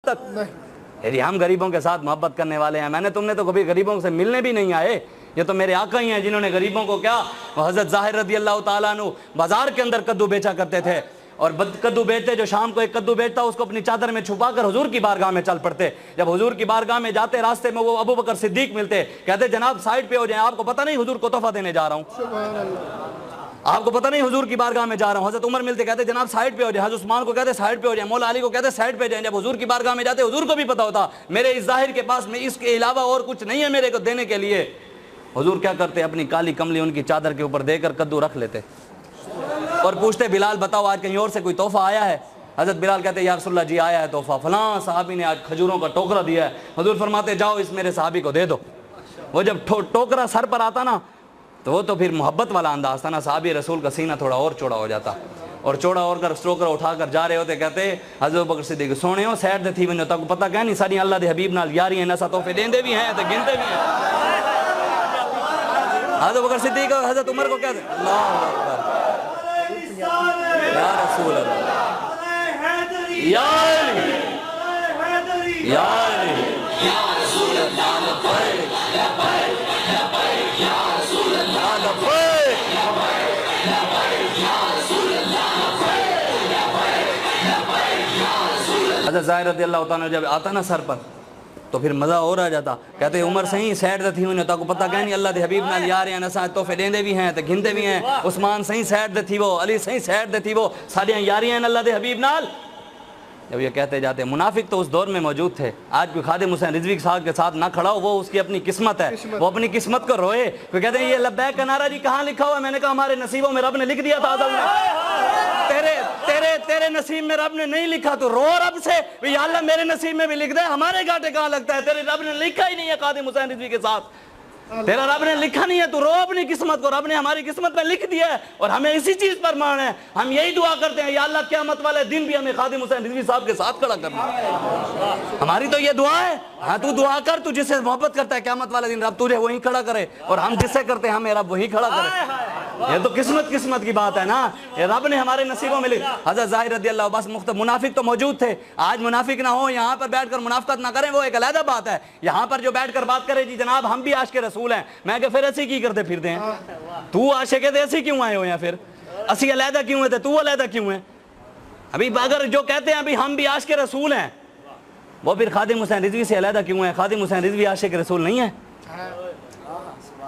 तक। यदि हम गरीबों के साथ मोहब्बत करने वाले हैं, मैंने तुमने तो कभी गरीबों से मिलने भी नहीं आए, ये तो मेरे आका ही हैं जिन्होंने गरीबों को क्या, हज़रत ज़ाहिर रज़ी अल्लाह ताला अन्हु बाजार के अंदर कद्दू बेचा करते थे, और कद्दू बेचते, जो शाम को एक कद्दू बेचता उसको अपनी चादर में छुपा कर हुजूर की बारगाह में चल पड़ते। जब हुजूर की बारगाह में जाते, रास्ते में वो अबू बकर सिद्दीक मिलते, कहते जनाब साइड पे हो जाएं, आपको पता नहीं हुजूर को तोहफा देने जा रहा हूँ, आपको पता नहीं हुजूर की बारगाह में जा रहा हूँ। हज़रत उमर मिलते, कहते जनाब साइड पे हो जाए, हज़रत उस्मान को कहते साइड पे हो जाए, मौला अली को कहते साइड पे जाएं। जब हुजूर की बारगाह में जाते, हुजूर को भी पता होता मेरे इस ज़ाहिर के पास में इसके अलावा और कुछ नहीं है मेरे को देने के लिए। हुजूर क्या करते, अपनी काली कमली उनकी चादर के ऊपर देकर कद्दू रख लेते और पूछते बिलाल बताओ आज कहीं और से कोई तोहफा आया है? हज़रत बिलाल कहते या रसूलल्लाह जी आया है तोहफा, फलां साहबी ने आज खजूरों का टोकरा दिया है। हुजूर फरमाते जाओ इस मेरे साहबी को दे दो। वो जब टोकरा सर पर आता ना, तो वो तो फिर मोहब्बत वाला अंदाज था ना, साहबी रसूल का सीना थोड़ा और चौड़ा हो जाता, और चौड़ा और कर टोकरा उठा कर जा रहे होते, कहते हज़रत बकर सिद्दीक सोने हो सैड दे थी वनो, तक पता क्या नहीं सारी अल्लाह दे हबीब नाल यारी है, नसा तोहफे देंदे भी हैं तो गिनते भी हैं। हज़रत बकर सिद्दीक हज़रत उमर को कहते अल्लाहु अकबर या रसूल अल्लाह या अली या अली या रसूल अल्लाह लब्बैक लब्बैक लब्बैक या रसूल अल्लाह लब्बैक लब्बैक या रसूल अल्लाह लब्बैक लब्बैक या रसूल अल्लाह। हज़रत ज़ाहिर रज़ी अल्लाह ताला जब आता ना सर पर तो फिर मज़ा और आ जाता। कहते उमर सही सैड दे थी उन्हें ताको पता क्या नहीं अल्लाह दे हबीब नाल यार हैं, नसा तोहफे देंदे भी हैं तो गिनते भी हैं। उस्मान सही सैड दे थी वो, अली सही सैड दे थी वो, सारियां यारियां हैं अल्लाह दे हबीब नाल। जब ये कहते जाते, मुनाफिक तो उस दौर में मौजूद थे। आज कोई खादिम हुसैन रिजवी साहब के साथ ना खड़ा हो, वो उसकी अपनी किस्मत है, वो अपनी किस्मत को रोए। कोई कहते हैं ये लब्बैक का नारा जी कहाँ लिखा हुआ है? मैंने कहा हमारे नसीबों में रब ने लिख दिया था अज़ल में। तेरे नसीब में रब ने नहीं लिखा, तो रो रब से या अल्लाह मेरे नसीब में भी लिख दे, हमारे घाटे कहाँ लगता है? तेरे रब ने लिखा ही नहीं है खादिम हुसैन रिजवी के साथ, तेरा रब ने लिखा नहीं है, तू रो अपनी किस्मत को, रब ने हमारी किस्मत में लिख दिया है और हमें इसी चीज पर मान है। हम यही दुआ करते हैं या अल्लाह क़यामत वाले दिन भी हमें खादिम हुसैन रिजवी साहब के साथ खड़ा करना। हमारी तो ये दुआ है। हाँ तू दुआ कर, तू जिससे मोहब्बत करता है क़यामत वाले दिन रब तुझे वही खड़ा करे, और हम जिससे करते हैं हमें रब वही खड़ा करे। ये तो किस्मत की बात है ना, ये रब ने हमारे नसीबों में लिखा। हज़रत ज़ाहिर रज़ी अल्लाह बस मुनाफिक तो मौजूद थे, आज मुनाफिक ना हो, यहाँ पर बैठ कर मुनाफिकत ना करें, वो एक अलग बात है। यहाँ पर जो बैठ कर बात करे जी जनाब हम भी आशिक रसूल हैं, मैं क्या फिर ऐसी की करते फिरते हैं? तू आशिक है ऐसे क्यों आए हो, या फिर असी अलहदा क्यों है, तू अलहदा क्यों है? अभी अगर जो कहते हैं अभी हम भी आशिक रसूल हैं, वो फिर खादिम हुसैन रिजवी से अलहदा क्यों है? खादिम हुसैन रिजवी आशिक रसूल नहीं है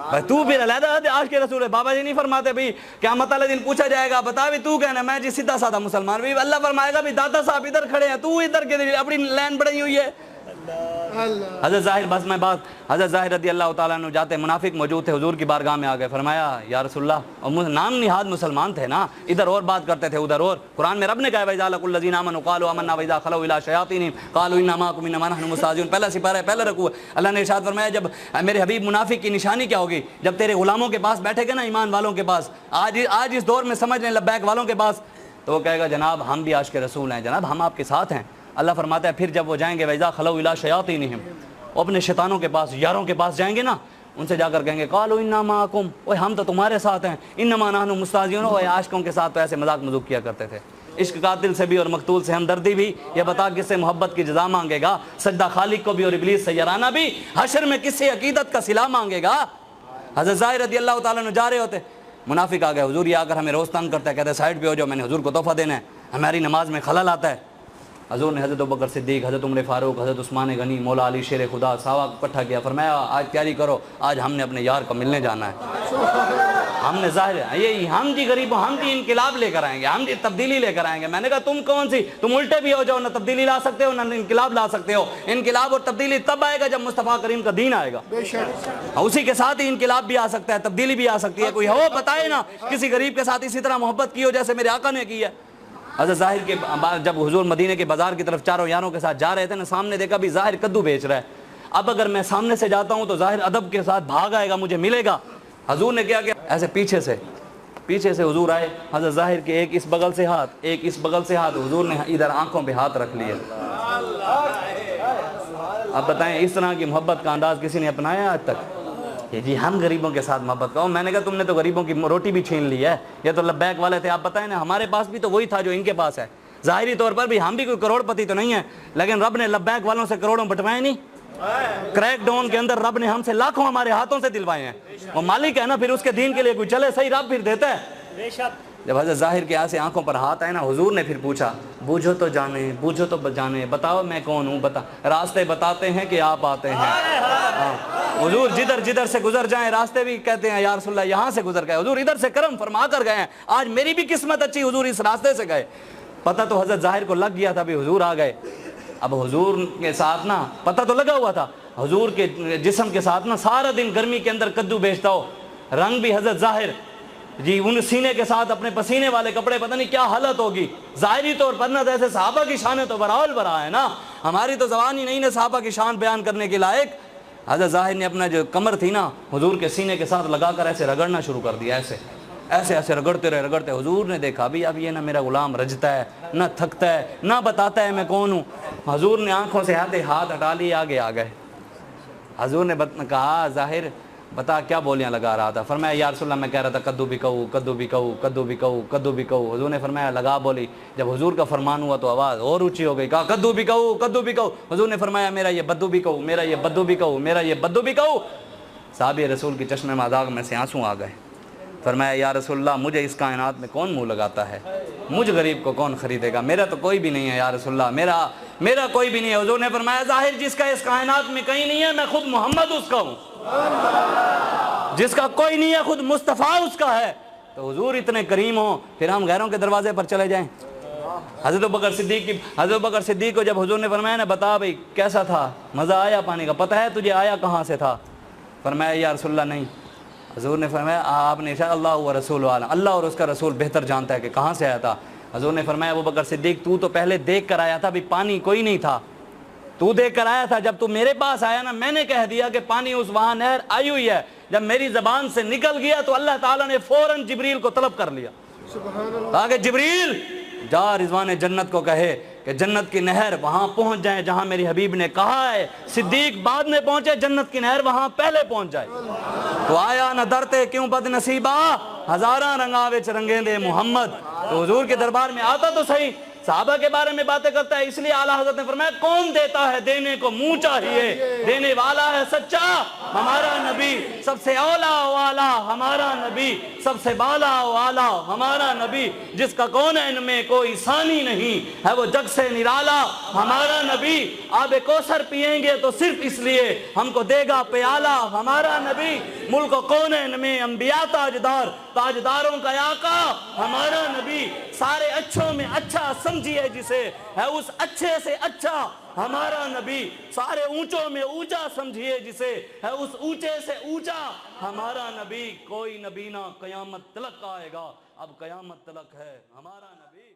भाई, तू फिर अलहदा आशिक रसूल है। बाबा जी नहीं फरमाते भाई क़यामत वाले दिन पूछा जाएगा बता भी तू कहना मैं जी सीधा साधा मुसलमान, भी अल्लाह फरमाएगा भी दादा साहब इधर खड़े हैं, तू इधर के अपनी लाइन बढ़ाई हुई है। हज़रत ज़ाहिर बस मैं बात, हज़रत ज़ाहिर रज़ी अल्लाह ताला अन्हु जाते, मुनाफिक मौजूद थे, हुजूर की बारगाह में आ गए, फरमाया या रसूलल्लाह, और नाम निहाद मुसलमान थे ना, इधर और बात करते थे उधर और। कुरान में रब ने कहा वइज़ा लक़ुल लज़ीना आमनू क़ालू आमन्ना वइज़ा खलऊ इला शयातीनिहिम क़ालू इन्ना माअकुम इन्नमा नहनु मुस्ताहज़िऊन। पहला सिपारा है, पहला रकू। अल्लाह ने इरशाद फरमाया जब मेरे हबीब मुनाफिक की निशानी क्या होगी? जब तेरे गुलामों के पास बैठेगा ना, ईमान वालों के पास, आज इस दौर में समझ लें लब्बैक वालों के पास, तो वो कहेगा जनाब हम भी आशिक रसूल हैं, जनाब हम आपके साथ हैं। अल्लाह फरमाता है फिर जब वो जाएंगे वइज़ा खलऊ इला शयातीनिहिम, अपने शैतानों के पास, यारों के पास जाएंगे ना, उनसे जाकर कहेंगे क़ालू इन्ना माअकुम, ओए हम तो तुम्हारे साथ हैं, इन्नमा नहनु मुस्ताहज़िऊन, ओए आशिकों के साथ तो ऐसे मजाक मजूक किया करते थे। इश्क कातिल से भी और मकतूल से हमदर्दी भी, ये बता किससे मोहब्बत की जज़ा मांगेगा? सजदा खालिक को भी और इब्लीस से याराना भी, हशर में किससे अकीदत का सिला मांगेगा? हज़रत ज़ाहिर रज़ी अल्लाह ताला अन्हु जा रहे होते, मुनाफिक आ गए, हुजूर ये आकर हमें रोज़ तंग करता है, कहते साइड पे हो जाओ, मैंने हुजूर को तोहफा देना है, हमारी नमाज में खलल आता है। हज़ूर ने हज़रत अबू बकर सिद्दीक, हज़रत उमर फारूक, हज़रत उस्मान गनी, मौला अली शेर खुदा साहबा इकट्ठा किया, फरमाया आज तैयारी करो, आज हमने अपने यार को मिलने जाना है। हमने ज़ाहिर है ये हम जी गरीब, हम जी इनकलाब लेकर आएंगे, हम जी तब्दीली लेकर आएंगे। मैंने कहा तुम कौन सी, तुम उल्टे भी हो जाओ, ना तब्दीली ला सकते हो ना इनकलाब ला सकते हो। इनकलाब और तब्दीली तब आएगा जब मुस्तफ़ा करीम का दीन आएगा, उसी के साथ ही इनकलाब भी आ सकता है, तब्दीली भी आ सकती है। कोई हो बताए ना किसी गरीब के साथ इसी तरह मोहब्बत की हो जैसे मेरे आका ने की है। हज़रत ज़ाहिर के जब हुजूर मदीने के बाजार की तरफ चारों यारों के साथ जा रहे थे ना, सामने देखा भी ज़ाहिर कद्दू बेच रहा है। अब अगर मैं सामने से जाता हूँ तो ज़ाहिर अदब के साथ भाग आएगा, मुझे मिलेगा। हुजूर ने क्या किया, ऐसे पीछे से हुजूर आए, हज़रत ज़ाहिर के एक इस बगल से हाथ, एक इस बगल से हाथ, हुजूर ने इधर आंखों पे हाथ रख लिए। अब बताएं इस तरह की मोहब्बत का अंदाज किसी ने अपनाया आज तक? ये जी हम गरीबों के साथ मोहब्बत करो। मैंने कहा तुमने तो गरीबों की रोटी भी छीन ली है, ये तो लब्बैक वाले थे। आप बताएं ना, हमारे पास भी तो वही था जो इनके पास है। ظاہری طور پر بھی ہم بھی کوئی کروڑپتی تو نہیں ہے، لیکن رب نے لبیک والوں سے کروڑوں بٹوائے نہیں، کریک ڈاؤن کے اندر رب نے ہم سے لاکھوں ہمارے ہاتھوں سے دلوائے ہیں، وہ مالک ہے نا، پھر اس کے دین کے لیے کوئی چلے صحیح رب پھر دیتا ہے۔ جب حضرت ظاہر کے ایسے آنکھوں پر ہاتھ آئے نا، حضور نے پھر پوچھا بوجھو تو جانے، بوجھو تو جانے، بتاؤ میں کون ہوں، راستے بتاتے ہیں کہ آپ آتے ہیں۔ حضور جدھر سے گزر جائیں راستے بھی کہتے ہیں یا رسول اللہ یہاں سے گزر گئے، حضور ادھر سے کرم فرما کر گئے ہیں، آج میری بھی قسمت اچھی، حضور اس راستے سے گئے۔ پتہ تو حضرت ظاہر کو لگ گیا تھا بھی حضور آ گئے، اب حضور کے ساتھ نا پتہ تو لگا ہوا تھا، حضور کے جسم کے ساتھ نا سارا دن گرمی کے اندر کدو بیچتا ہو، رنگ بھی حضرت ظاہر جی ان سینے کے ساتھ اپنے پسینے والے کپڑے، پتہ نہیں کیا حالت ہوگی ظاہری طور پر نا، جیسے صحابہ کی شانیں تو براول برا ہے نا، ہماری تو زبان ہی نہیں ہے صحابہ کی شان بیان کرنے کے لائق۔ حضرت ظاہر نے اپنا جو کمر تھی نا حضور کے سینے کے ساتھ لگا کر ایسے رگڑنا شروع کر دیا، ایسے رگڑتے رہے، حضور نے دیکھا بھی اب یہ نہ میرا غلام رجتا ہے، نہ تھکتا ہے، نہ بتاتا ہے میں کون ہوں۔ حضور نے آنکھوں سے ہاتھ ہٹا لیے، آگے آ گئے۔ حضور نے کہا ظاہر بتا کیا بولیاں لگا رہا تھا؟ فرمایا یا رسول اللہ میں کہہ رہا تھا کدو بھی کہو، کدو بھی کہو، کدو بھی کہو، کدو بھی کہو۔ حضور نے فرمایا لگا بولی، جب حضور کا فرمان ہوا تو آواز اور اونچی ہو گئی، کہا کدو بھی کہو، کدو بھی کہو۔ حضور نے فرمایا میرا یہ بدو بھی کہو، میرا یہ بدو بھی کہو، میرا یہ بدو بھی کہو۔ صحابہ رسول کی چشمے مذاق میں سے آنسو آ گئے۔ فرمایا یا رسول اللہ مجھے اس کائنات میں کون منہ لگاتا ہے، مجھ غریب کو کون خریدے گا، میرا تو کوئی بھی نہیں ہے یا رسول اللہ، میرا کوئی بھی نہیں ہے۔ حضور نے فرمایا ظاہر جس کا اس کائنات میں کہیں نہیں ہے، میں خود محمد اس کا ہوں، جس کا کوئی نہیں ہے خود مصطفیٰ اس کا ہے۔ تو حضور اتنے کریم ہوں پھر ہم غیروں کے دروازے پر چلے جائیں۔ حضرت بکر صدیق کو جب حضور نے فرمایا نا بتا بھائی کیسا تھا، مزہ آیا پانی کا، پتہ ہے تجھے آیا کہاں سے تھا؟ فرمایا یا رسول اللہ نہیں۔ حضور نے فرمایا آپ نے ارشاد اللہ و رسول عالم، اللہ اور اس کا رسول بہتر جانتا ہے کہ کہاں سے آیا تھا۔ حضور نے فرمایا ابو بکر صدیق تو پہلے دیکھ کر آیا تھا، بھی پانی کوئی نہیں تھا، تو دیکھ کر آیا تھا، جب تو میرے پاس آیا نا میں نے کہہ دیا کہ پانی اس وہاں نہر آئی ہوئی ہے، جب میری زبان سے نکل گیا تو اللہ تعالیٰ نے فوراً جبریل کو طلب کر لیا، کہا کہ جبریل جا رضوان جنت کو کہے کہ جنت کی نہر وہاں پہنچ جائیں جہاں میری حبیب نے کہا ہے، صدیق بعد میں پہنچے، جنت کی نہر وہاں پہلے پہنچ جائے۔ تو آیا نہ درتے کیوں بد نصیبہ، ہزاراں رنگاں وچ رنگیں دے محمد۔ تو حضور کے دربار میں آتا تو صحیح، صحابہ کے بارے میں باتیں کرتا ہے، اس لیے اعلیٰ حضرت نے فرمایا کون دیتا ہے دینے کو منہ چاہیے، دینے والا ہے سچا ہمارا نبی، سب سے اولا والا ہمارا نبی، سب سے بالا والا ہمارا نبی، جس کا کونین میں کوئی ثانی نہیں ہے وہ جگ سے نرالا ہمارا نبی، آب کوثر پیئیں گے تو صرف اس لیے ہم کو دے گا پیالہ ہمارا نبی، ملک و کونین میں انبیاء تاجدار، تاجداروں کا آقا ہمارا نبی، سارے اچھوں میں اچھا سمجھیے جسے ہے اس اچھے سے اچھا ہمارا نبی، سارے اونچوں میں اونچا سمجھیے جسے ہے اس اونچے سے اونچا ہمارا نبی۔ کوئی نبی نہ قیامت تلک آئے گا، اب قیامت تلک ہے ہمارا نبی۔